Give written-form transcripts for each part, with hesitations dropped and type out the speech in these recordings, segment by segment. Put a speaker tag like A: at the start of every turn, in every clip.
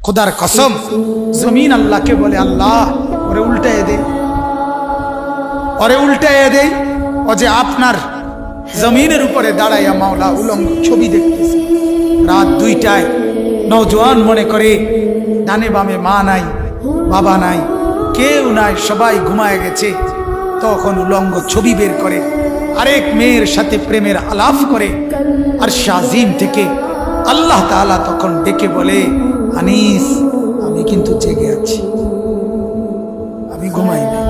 A: खुदार कसम जमीन अल्लाह के बोले अल्लाह ओरे उल्टाए दे ও যে আপনার জমিনের উপরে দাঁড়াইয়া মাওলা উলঙ্গ ছবি দেখতেছে। রাত 2টায় নওজোয়ান মনে করে ডানে বামে মা নাই, বাবা নাই, কেউ নাই, সবাই ঘুমায় গেছে। তখন উলঙ্গ ছবি বের করে আরেক মেয়ের সাথে প্রেমের আলাপ করে। আর শাজিম থেকে আল্লাহ তাআলা তখন ডেকে বলে, আনিস আমি কিন্তু জেগে আছি, আমি ঘুমাই নাই।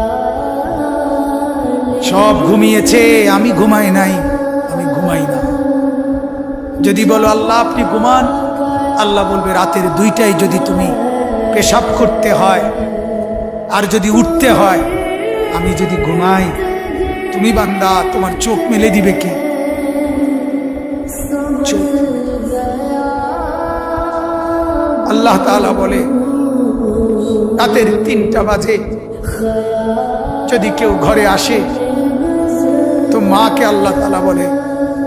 A: সব ঘুমিয়েছে, আমি ঘুমাই নাই, আমি ঘুমাই না। যদি বলো আল্লাহ আপনি ঘুমান, আল্লাহ বলবে রাতের 2টায় যদি তুমি পেশাব করতে হয় আর যদি উঠতে হয়, আমি যদি ঘুমাই, তুমি বান্দা তোমার চোখ মেলে দিবে কে? চোখ। আল্লাহ তাআলা বলে রাতের 3টা বাজে যদি কেউ ঘরে আসে তো মাকে আল্লাহ তাআলা বলে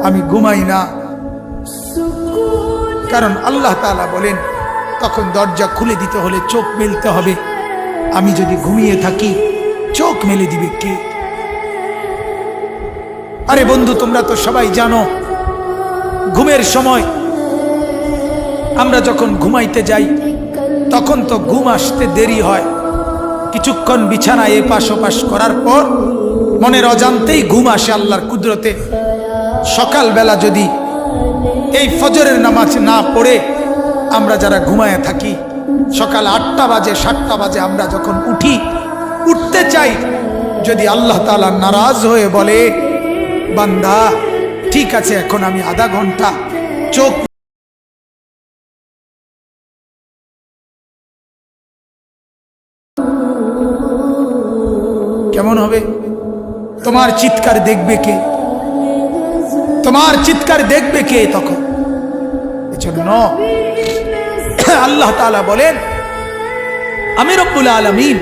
A: আমি ঘুমাই না। কারণ আল্লাহ তাআলা বলেন তখন দরজা খুলে দিতে হলে চোখ মেলতে হবে। আমি যদি ঘুমিয়ে থাকি চোখ মেলে দিবে কে? আরে বন্ধু, তোমরা তো সবাই জানো ঘুমের সময় আমরা যখন ঘুমাইতে যাই তখন তো ঘুম আসতে দেরি হয়। কিছুক্ষণ বিছানায় এপাশ ওপাশ করার পর মনের অজান্তেই ঘুম আসে আল্লাহর কুদরতে। সকালবেলা যদি এই ফজরের নামাজ না পড়ে আমরা যারা ঘুমায় থাকি, সকাল 8টা বাজে 7টা বাজে আমরা যখন উঠতে চাই, যদি আল্লাহ তাআলা নারাজ হয়ে বলে বান্দা ঠিক আছে এখন আমি আধা ঘন্টা চোখ, কেমন হবে? তোমার চিৎকার দেখবে কে? তোমার চিৎকার দেখবে কে তখন? এজন্য আল্লাহ তাআলা বলেন আমি রব্বুল আলামিন,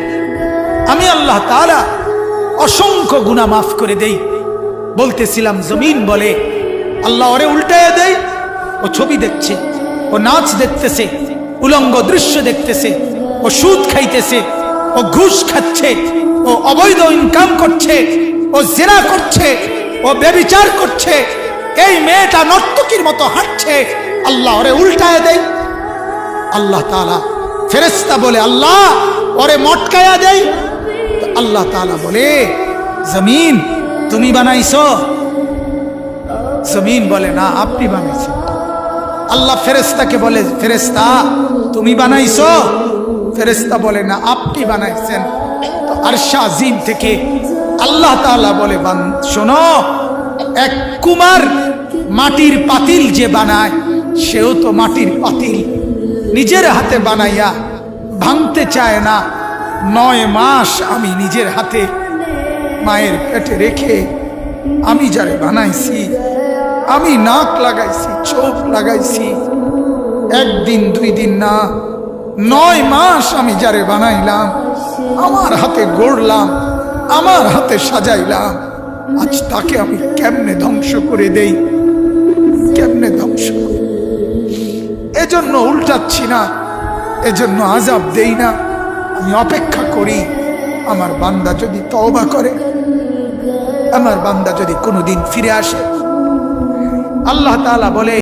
A: আমি আল্লাহ তাআলা অসংখ্য গুনাহ মাফ করে দেই। বলতেছিলাম জমিন বলে আল্লাহ ওরে উল্টায় দেই, ও ছবি দেখছে, ও নাচ দেখতেছে, উলঙ্গ দৃশ্য দেখতেছে, ও সুদ খাইতেছে, ও ঘুষ খাচ্ছে, ও অবৈধ ইনকাম করছে, ও জিনা করছে, ও ব্যভিচার করছে, এই মেয়েটা নর্তকীর মতো হাঁটছে, আল্লাহ ওরে উল্টায় দেয়। আল্লাহ তাআলা ফেরেশতা বলে আল্লাহ ওরে মটকায়া দেয়। আল্লাহ তাআলা বলে জমিন তুমি বানাইছো? জমিন বলে না আপনি বানাইছেন। আল্লাহ ফেরেশতাকে বলে ফেরেশতা তুমি বানাইছো? ফেরেশতা বলে না আপনি বানাইছেন। তো আরশ আজিম থেকে আল্লাহ তাআলা বলে শোনো, এক কুমার মাটির পাতিল যে বানায় সেও তো মাটির পাতিল নিজের হাতে বানাইয়া ভাঙতে চায় না। 9 মাস আমি নিজের হাতে মায়ের পেটে রেখে আমি যারে বানাইছি, আমি নাক লাগাইছি, চোখ লাগাইছি, 1 দিন 2 দিন না, 9 মাস আমি যারে বানাইলাম, আমার হাতে গড়লাম, আমার হাতে সাজাইলাম, আজ তাকে আমি কেমনে ধ্বংস করে দেই? কেমনে ধ্বংস করি? এজন্য উল্টাচ্ছি না, এজন্য আযাব দেই না। আমি অপেক্ষা করি আমার বান্দা যদি তওবা করে, আমার বান্দা যদি কোনোদিন ফিরে আসে। আল্লাহ তাআলা বলে